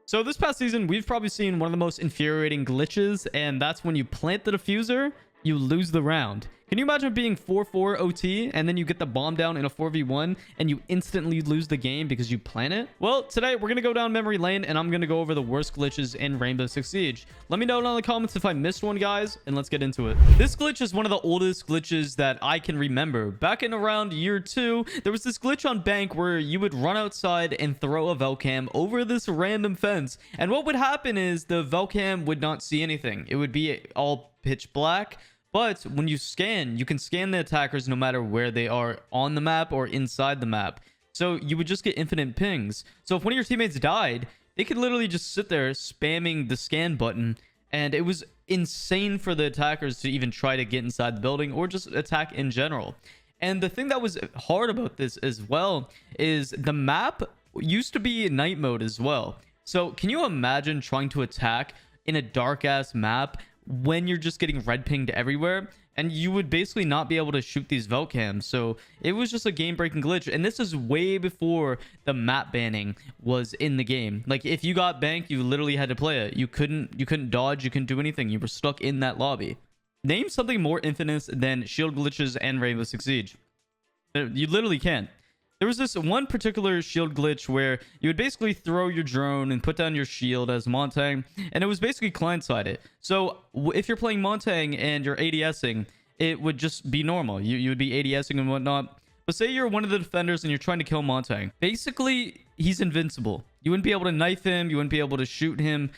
So this past season, we've probably seen one of the most infuriating glitches, and that's when you plant the diffuser, you lose the round. Can you imagine being 4-4 OT and then you get the bomb down in a 4v1 and you instantly lose the game because you plant it? Well, today we're going to go down memory lane and I'm going to go over the worst glitches in Rainbow Six Siege. Let me know down in the comments if I missed one, guys, and let's get into it. This glitch is one of the oldest glitches that I can remember. Back in around year 2, there was this glitch on Bank where you would run outside and throw a Velcam over this random fence. And what would happen is the Velcam would not see anything. It would be all pitch black. But when you scan, you can scan the attackers no matter where they are on the map or inside the map. So you would just get infinite pings. So if one of your teammates died, they could literally just sit there spamming the scan button. And it was insane for the attackers to even try to get inside the building or just attack in general. And the thing that was hard about this as well is the map used to be night mode as well. So can you imagine trying to attack in a dark ass map when you're just getting red pinged everywhere, and you would basically not be able to shoot these Velcams? So it was just a game-breaking glitch, and this is way before the map banning was in the game. Like, if you got banked, you literally had to play it. You couldn't dodge, you couldn't do anything. You were stuck in that lobby. Name something more infamous than shield glitches and Rainbow Six Siege. You literally can't. There was this one particular shield glitch where you would basically throw your drone and put down your shield as Montang, and it was basically client-sided. So if you're playing Montang and you're ADSing, it would just be normal. You would be ADSing and whatnot. But say you're one of the defenders and you're trying to kill Montang. Basically, he's invincible. You wouldn't be able to knife him. You wouldn't be able to shoot him.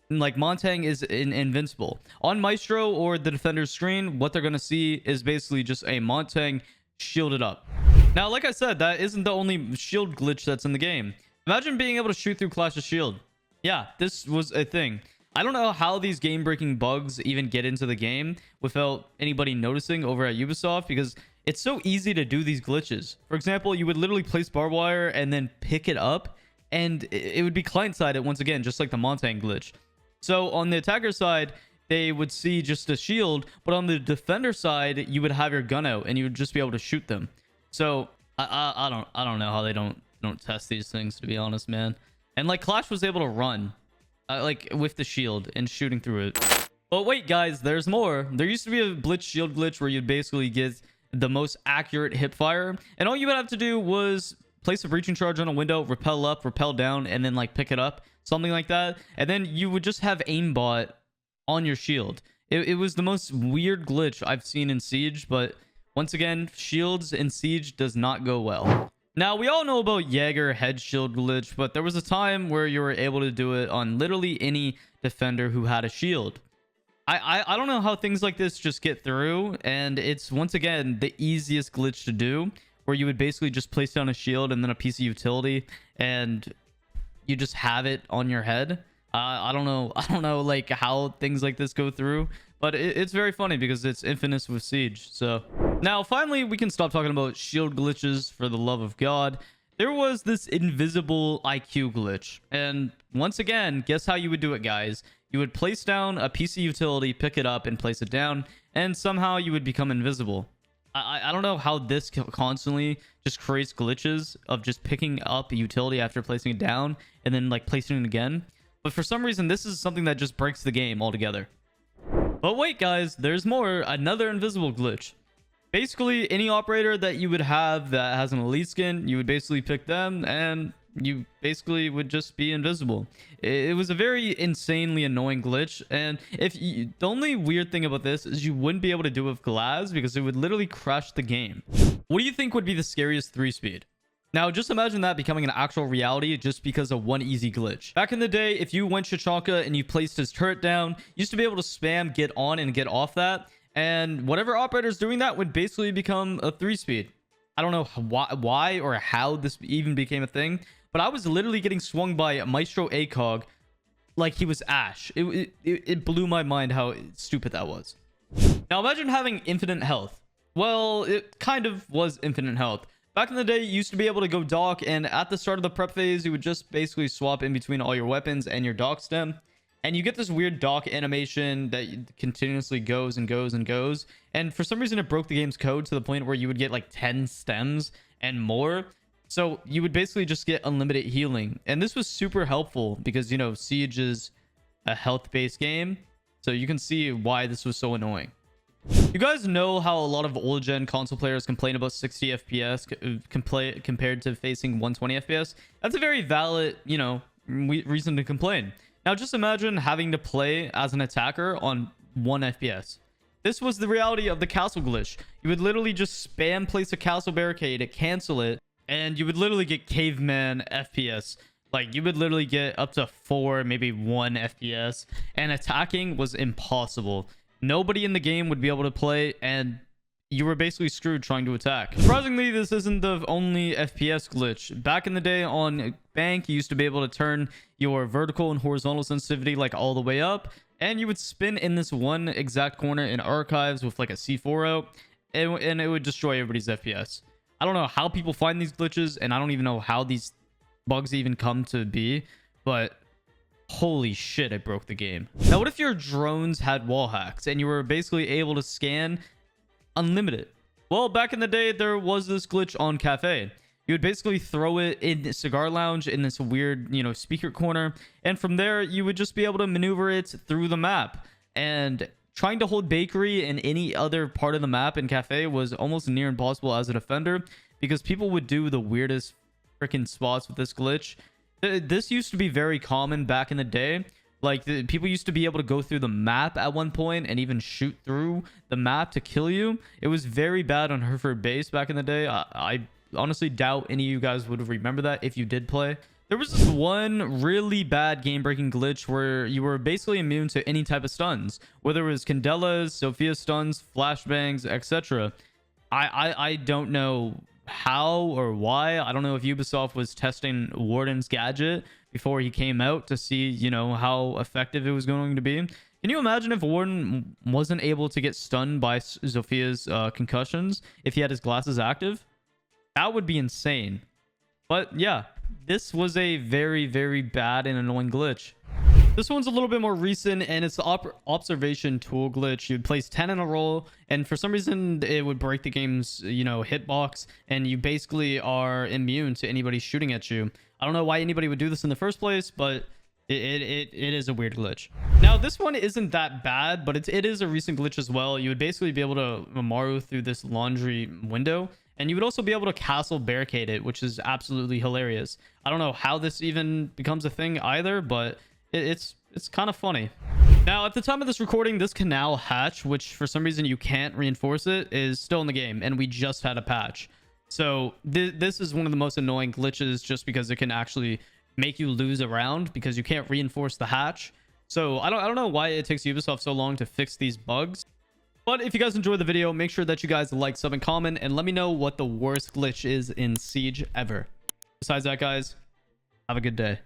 Like, Montang is invincible. On Maestro or the defender's screen, what they're going to see is basically just a Montang shielded up. Now, like I said, that isn't the only shield glitch that's in the game. Imagine being able to shoot through Clash of Shield. Yeah, this was a thing. I don't know how these game-breaking bugs even get into the game without anybody noticing over at Ubisoft, because it's so easy to do these glitches. For example, you would literally place barbed wire and then pick it up, and it would be client-sided once again, just like the Montang glitch. So on the attacker side, they would see just a shield, but on the defender side, you would have your gun out and you would just be able to shoot them. So I don't know how they don't test these things, to be honest, man. And like, Clash was able to run like with the shield and shooting through it. But wait, guys, there's more. There used to be a blitz shield glitch where you'd basically get the most accurate hip fire, and all you would have to do was place a breaching charge on a window, rappel up, rappel down, and then like pick it up, something like that. And then you would just have aimbot on your shield. It was the most weird glitch I've seen in Siege, but once again, shields in Siege does not go well. Now, we all know about Jaeger head shield glitch, but there was a time where you were able to do it on literally any defender who had a shield. I don't know how things like this just get through, and it's once again the easiest glitch to do, where you would basically just place down a shield and then a piece of utility, and you just have it on your head. I don't know like how things like this go through, but it's very funny because it's infamous with Siege. So now finally we can stop talking about shield glitches, for the love of God. There was this invisible IQ glitch, and once again, guess how you would do it, guys? You would place down a piece of utility, pick it up and place it down, and somehow you would become invisible. I don't know how this constantly just creates glitches of just picking up a utility after placing it down and then like placing it again. But for some reason, this is something that just breaks the game altogether. But wait, guys, there's more. Another invisible glitch. Basically, any operator that you would have that has an elite skin, you would basically pick them and you basically would just be invisible. It was a very insanely annoying glitch, and the only weird thing about this is you wouldn't be able to do it with glass because it would literally crash the game. What do you think would be the scariest 3-speed? Now, just imagine that becoming an actual reality just because of one easy glitch. Back in the day, if you went Chichanka and you placed his turret down, you used to be able to spam get on and get off that, and whatever operator's doing that would basically become a 3-speed. I don't know why or how this even became a thing, but I was literally getting swung by Maestro ACOG like he was Ash. It blew my mind how stupid that was. Now, imagine having infinite health. Well, it kind of was infinite health. Back in the day, you used to be able to go dock, and at the start of the prep phase, you would just basically swap in between all your weapons and your dock stem. And you get this weird dock animation that continuously goes and goes and goes. And for some reason, it broke the game's code to the point where you would get like 10 stems and more So you would basically just get unlimited healing. And this was super helpful because, you know, Siege is a health-based game. So you can see why this was so annoying. You guys know how a lot of old gen console players complain about 60 FPS compared to facing 120 FPS? That's a very valid, you know, reason to complain. Now just imagine having to play as an attacker on 1 FPS. This was the reality of the castle glitch. You would literally just spam place a castle barricade, cancel it, and you would literally get caveman FPS. Like, you would literally get up to 4, maybe 1 FPS, and attacking was impossible. Nobody in the game would be able to play, and you were basically screwed trying to attack. Surprisingly, this isn't the only FPS glitch. Back in the day on Bank, you used to be able to turn your vertical and horizontal sensitivity like all the way up, and you would spin in this one exact corner in Archives with like a C4 out, and it would destroy everybody's FPS. I don't know how people find these glitches, and I don't even know how these bugs even come to be, but holy shit, it broke the game. Now, what if your drones had wall hacks and you were basically able to scan unlimited? Well, back in the day, there was this glitch on Cafe. You would basically throw it in the cigar lounge in this weird, you know, speaker corner, and from there, you would just be able to maneuver it through the map. And trying to hold bakery in any other part of the map in Cafe was almost near impossible as a defender, because people would do the weirdest freaking spots with this glitch. This used to be very common back in the day. Like, people used to be able to go through the map at one point and even shoot through the map to kill you. It was very bad on Hereford base back in the day. I honestly doubt any of you guys would remember that if you did play. There was this one really bad game-breaking glitch where you were basically immune to any type of stuns, whether it was Candelas, Sophia stuns, flashbangs, etc. I don't know how or why. I don't know if Ubisoft was testing Warden's gadget before he came out to see, you know, how effective it was going to be. Can you imagine if Warden wasn't able to get stunned by Sophia's concussions if he had his glasses active? That would be insane. But yeah, this was a very, very bad and annoying glitch. This one's a little bit more recent, and it's the observation tool glitch. You'd place 10 in a row, and for some reason, it would break the game's, you know, hitbox, and you basically are immune to anybody shooting at you. I don't know why anybody would do this in the first place, but it is a weird glitch. Now, this one isn't that bad, but it is a recent glitch as well. You would basically be able to Maru through this laundry window, and you would also be able to castle barricade it, which is absolutely hilarious. I don't know how this even becomes a thing either, but it's kind of funny. Now, at the time of this recording, this canal hatch, which for some reason you can't reinforce it, is still in the game, and we just had a patch. So this is one of the most annoying glitches, just because it can actually make you lose a round because you can't reinforce the hatch. So I don't know why it takes Ubisoft so long to fix these bugs. But if you guys enjoyed the video, make sure that you guys like, sub, and comment, and let me know what the worst glitch is in Siege ever. Besides that, guys, have a good day.